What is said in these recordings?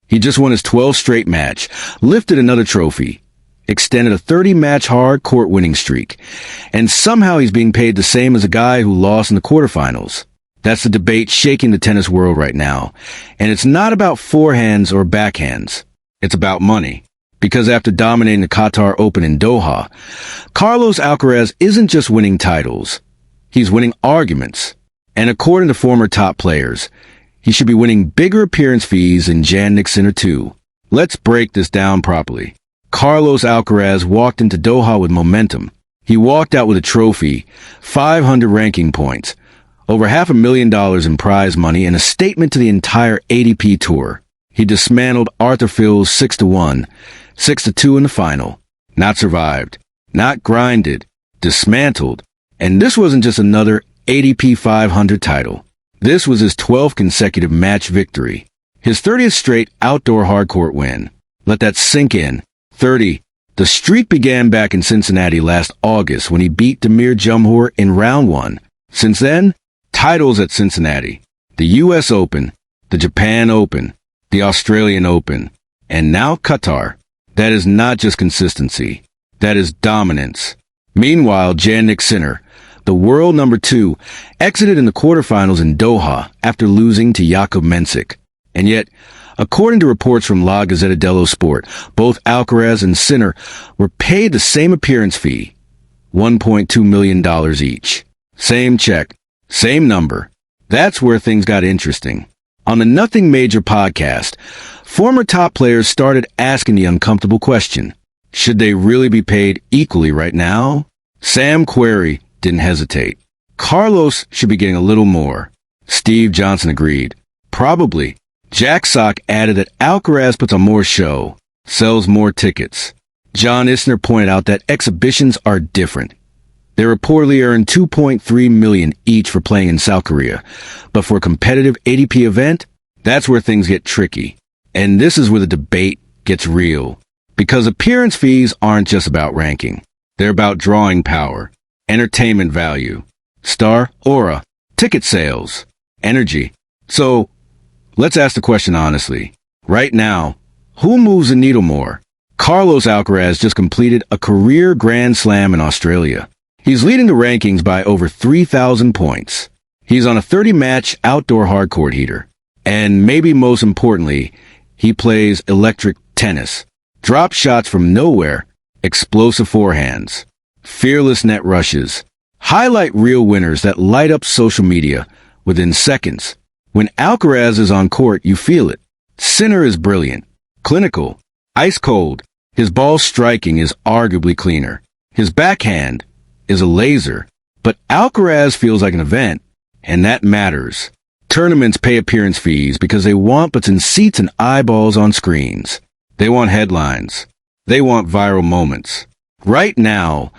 He just won his 12th straight match, lifted another trophy, extended a 30-match hard-court winning streak, and somehow he's being paid the same as a guy who lost in the quarterfinals. That's the debate shaking the tennis world right now. And it's not about forehands or backhands. It's about money. Because after dominating the Qatar Open in Doha, Carlos Alcaraz isn't just winning titles. He's winning arguments. And according to former top players, he should be winning bigger appearance fees than Jannik Sinner too. Let's break this down properly. Carlos Alcaraz walked into Doha with momentum. He walked out with a trophy, 500 ranking points, over $500,000 in prize money, and a statement to the entire ATP Tour. He dismantled Arthur Fils 6-1, 6-2 in the final. Not survived, not grinded, dismantled. And this wasn't just another ATP 500 title. This was his 12th consecutive match victory. His 30th straight outdoor hardcourt win. Let that sink in. 30. The streak began back in Cincinnati last August when he beat Damir Jumhur in round 1. Since then, titles at Cincinnati, the US Open, the Japan Open, the Australian Open, and now Qatar. That is not just consistency. That is dominance. Meanwhile, Jannik Sinner, the world number 2, exited in the quarterfinals in Doha after losing to Jakub Mensik. And yet, according to reports from La Gazzetta dello Sport, both Alcaraz and Sinner were paid the same appearance fee, $1.2 million each. Same check, same number. That's where things got interesting. On the Nothing Major podcast, former top players started asking the uncomfortable question, should they really be paid equally right now? Sam Querrey didn't hesitate. Carlos should be getting a little more. Steve Johnson agreed. Probably. Jack Sock added that Alcaraz puts on more show, sells more tickets. John Isner pointed out that exhibitions are different. They reportedly earn $2.3 million each for playing in South Korea. But for a competitive ATP event, that's where things get tricky. And this is where the debate gets real. Because appearance fees aren't just about ranking. They're about drawing power, entertainment value, star aura, ticket sales, energy. So, let's ask the question honestly. Right now, who moves the needle more? Carlos Alcaraz just completed a career Grand Slam in Australia. He's leading the rankings by over 3,000 points. He's on a 30-match outdoor hardcourt heater. And maybe most importantly, he plays electric tennis. Drop shots from nowhere, explosive forehands, fearless net rushes. Highlight reel winners that light up social media within seconds. When Alcaraz is on court, you feel it. Sinner is brilliant, clinical, ice cold. His ball striking is arguably cleaner. His backhand is a laser. But Alcaraz feels like an event, and that matters. Tournaments pay appearance fees because they want butts in seats and eyeballs on screens. They want headlines. They want viral moments. Right now,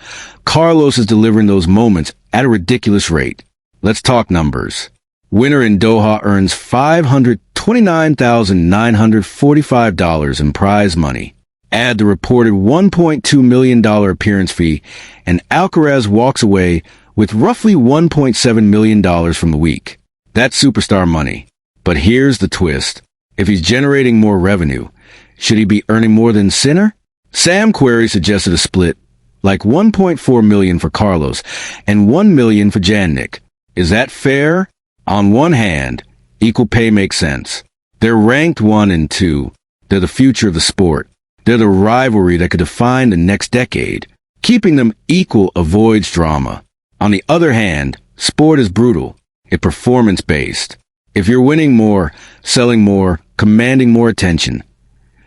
Carlos is delivering those moments at a ridiculous rate. Let's talk numbers. Winner in Doha earns $529,945 in prize money. Add the reported $1.2 million appearance fee, and Alcaraz walks away with roughly $1.7 million from the week. That's superstar money. But here's the twist. If he's generating more revenue, should he be earning more than Sinner? Sam Querrey suggested a split, like $1.4 million for Carlos and $1 million for Jannik. Is that fair? On one hand, equal pay makes sense. They're ranked 1 and 2. They're the future of the sport. They're the rivalry that could define the next decade. Keeping them equal avoids drama. On the other hand, sport is brutal. It's performance-based. If you're winning more, selling more, commanding more attention,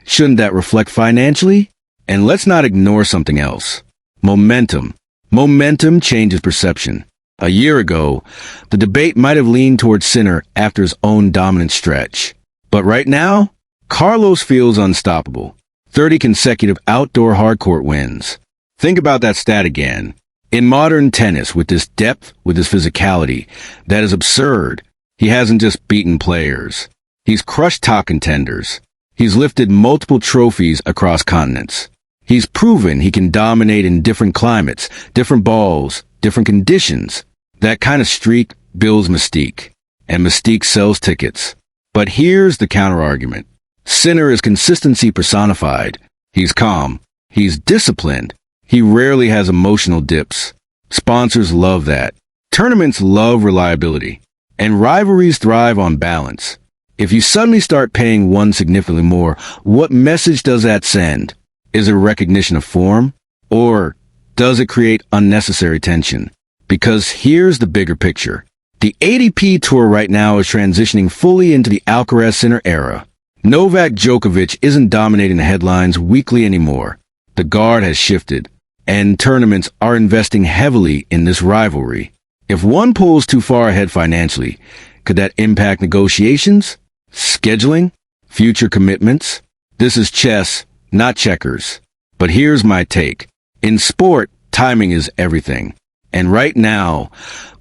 shouldn't that reflect financially? And let's not ignore something else. Momentum. Momentum changes perception. A year ago, the debate might have leaned towards Sinner after his own dominant stretch. But right now, Carlos feels unstoppable. 30 consecutive outdoor hardcourt wins. Think about that stat again. In modern tennis, with this depth, with this physicality, that is absurd. He hasn't just beaten players. He's crushed top contenders. He's lifted multiple trophies across continents. He's proven he can dominate in different climates, different balls, different conditions. That kind of streak builds mystique, and mystique sells tickets. But here's the counterargument. Sinner is consistency personified. He's calm. He's disciplined. He rarely has emotional dips. Sponsors love that. Tournaments love reliability. And rivalries thrive on balance. If you suddenly start paying one significantly more, what message does that send? Is it a recognition of form? Or does it create unnecessary tension? Because here's the bigger picture. The ATP Tour right now is transitioning fully into the Alcaraz Sinner era. Novak Djokovic isn't dominating the headlines weekly anymore. The guard has shifted, and tournaments are investing heavily in this rivalry. If one pulls too far ahead financially, could that impact negotiations, scheduling, future commitments? This is chess, not checkers. But here's my take. In sport, timing is everything. And right now,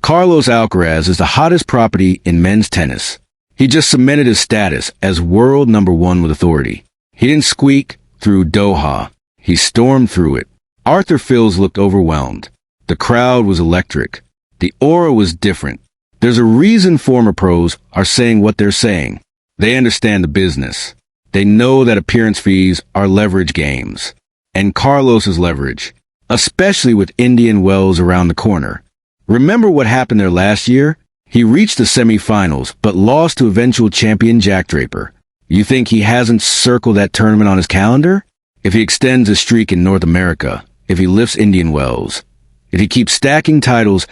Carlos Alcaraz is the hottest property in men's tennis. He just cemented his status as world #1 with authority. He didn't squeak through Doha. He stormed through it. Arthur Fields looked overwhelmed. The crowd was electric. The aura was different. There's a reason former pros are saying what they're saying. They understand the business. They know that appearance fees are leverage games. And Carlos is leverage, especially with Indian Wells around the corner. Remember what happened there last year? He reached the semifinals, but lost to eventual champion Jack Draper. You think he hasn't circled that tournament on his calendar? If he extends his streak in North America, if he lifts Indian Wells, if he keeps stacking titles,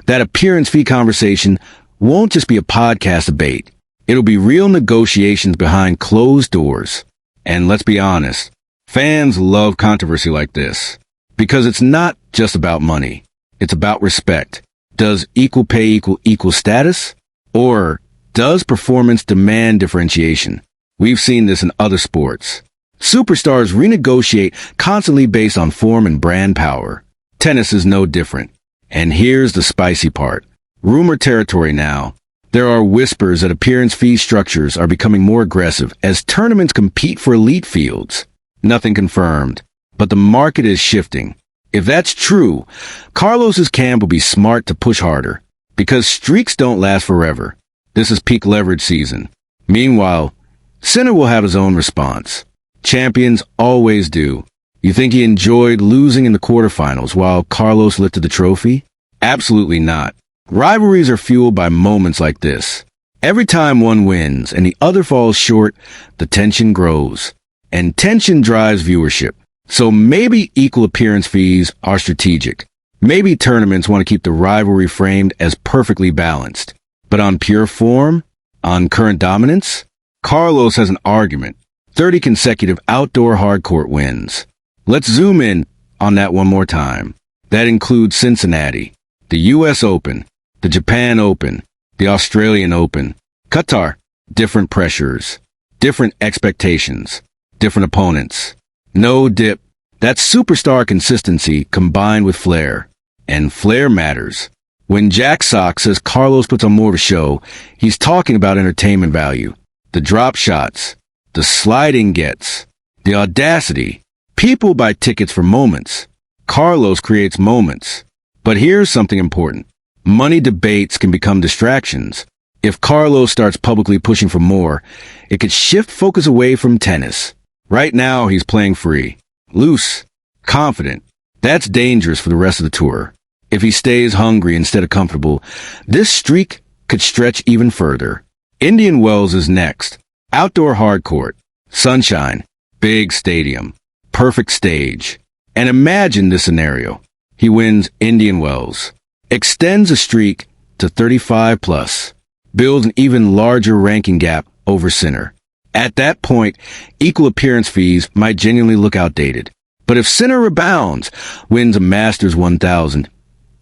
that appearance fee conversation won't just be a podcast debate. It'll be real negotiations behind closed doors. And let's be honest, fans love controversy like this. Because it's not just about money. It's about respect. Does equal pay equal status? Or does performance demand differentiation? We've seen this in other sports. Superstars renegotiate constantly based on form and brand power. Tennis is no different. And here's the spicy part. Rumor territory now. There are whispers that appearance fee structures are becoming more aggressive as tournaments compete for elite fields. Nothing confirmed, but the market is shifting. If that's true, Carlos's camp will be smart to push harder, because streaks don't last forever. This is peak leverage season. Meanwhile, Sinner will have his own response. Champions always do. You think he enjoyed losing in the quarterfinals while Carlos lifted the trophy? Absolutely not. Rivalries are fueled by moments like this. Every time one wins and the other falls short, the tension grows. And tension drives viewership. So maybe equal appearance fees are strategic. Maybe tournaments want to keep the rivalry framed as perfectly balanced. But on pure form, on current dominance, Carlos has an argument. 30 consecutive outdoor hardcourt wins. Let's zoom in on that one more time. That includes Cincinnati, the US Open, the Japan Open, the Australian Open, Qatar. Different pressures, different expectations, different opponents. No dip. That's superstar consistency combined with flair. And flair matters. When Jack Sock says Carlos puts on more of a show, he's talking about entertainment value. The drop shots, the sliding gets, the audacity. People buy tickets for moments. Carlos creates moments. But here's something important. Money debates can become distractions. If Carlos starts publicly pushing for more, it could shift focus away from tennis. Right now, he's playing free, loose, confident. That's dangerous for the rest of the tour. If he stays hungry instead of comfortable, this streak could stretch even further. Indian Wells is next. Outdoor hardcourt, sunshine, big stadium, perfect stage. And imagine this scenario. He wins Indian Wells, extends a streak to 35 plus, builds an even larger ranking gap over Sinner. At that point, equal appearance fees might genuinely look outdated. But if Sinner rebounds, wins a Masters 1000,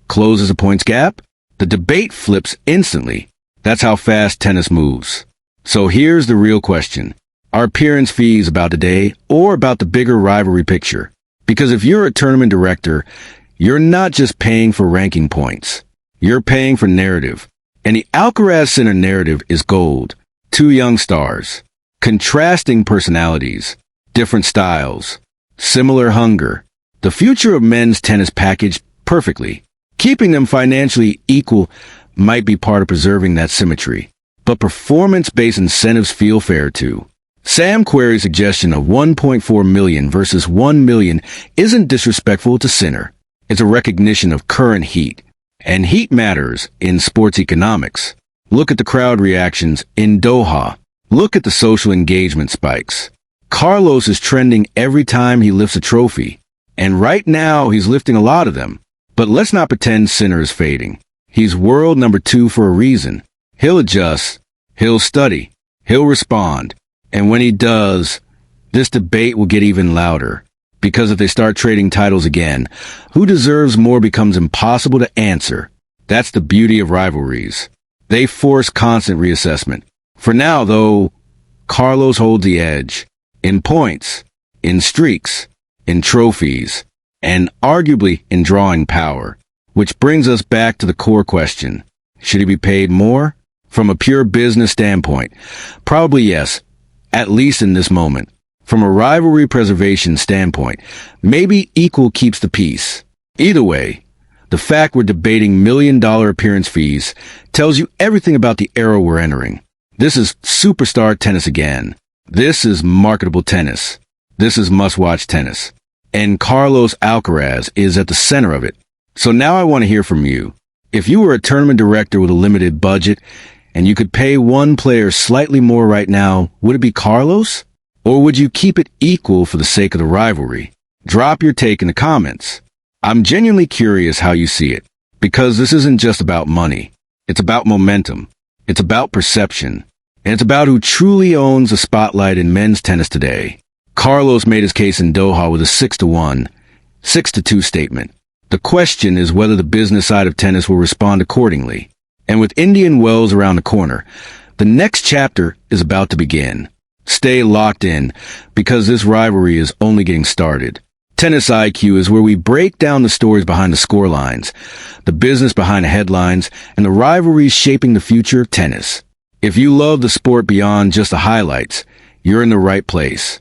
closes a points gap, the debate flips instantly. That's how fast tennis moves. So here's the real question. Are appearance fees about today or about the bigger rivalry picture? Because if you're a tournament director, you're not just paying for ranking points. You're paying for narrative. And the Alcaraz Sinner narrative is gold. Two young stars. Contrasting personalities, different styles, similar hunger. The future of men's tennis packaged perfectly. Keeping them financially equal might be part of preserving that symmetry. But performance-based incentives feel fair too. Sam Querrey's suggestion of 1.4 million versus 1 million isn't disrespectful to Sinner. It's a recognition of current heat. And heat matters in sports economics. Look at the crowd reactions in Doha. Look at the social engagement spikes. Carlos is trending every time he lifts a trophy. And right now, he's lifting a lot of them. But let's not pretend Sinner is fading. He's world number 2 for a reason. He'll adjust. He'll study. He'll respond. And when he does, this debate will get even louder. Because if they start trading titles again, who deserves more becomes impossible to answer. That's the beauty of rivalries. They force constant reassessment. For now, though, Carlos holds the edge. In points, in streaks, in trophies, and arguably in drawing power. Which brings us back to the core question. Should he be paid more? From a pure business standpoint, probably yes, at least in this moment. From a rivalry preservation standpoint, maybe equal keeps the peace. Either way, the fact we're debating million-dollar appearance fees tells you everything about the era we're entering. This is superstar tennis again. This is marketable tennis. This is must-watch tennis. And Carlos Alcaraz is at the center of it. So now I want to hear from you. If you were a tournament director with a limited budget and you could pay one player slightly more right now, would it be Carlos? Or would you keep it equal for the sake of the rivalry? Drop your take in the comments. I'm genuinely curious how you see it, because this isn't just about money. It's about momentum. It's about perception. And it's about who truly owns the spotlight in men's tennis today. Carlos made his case in Doha with a 6-1, 6-2 statement. The question is whether the business side of tennis will respond accordingly. And with Indian Wells around the corner, the next chapter is about to begin. Stay locked in, because this rivalry is only getting started. Tennis IQ is where we break down the stories behind the scorelines, the business behind the headlines, and the rivalries shaping the future of tennis. If you love the sport beyond just the highlights, you're in the right place.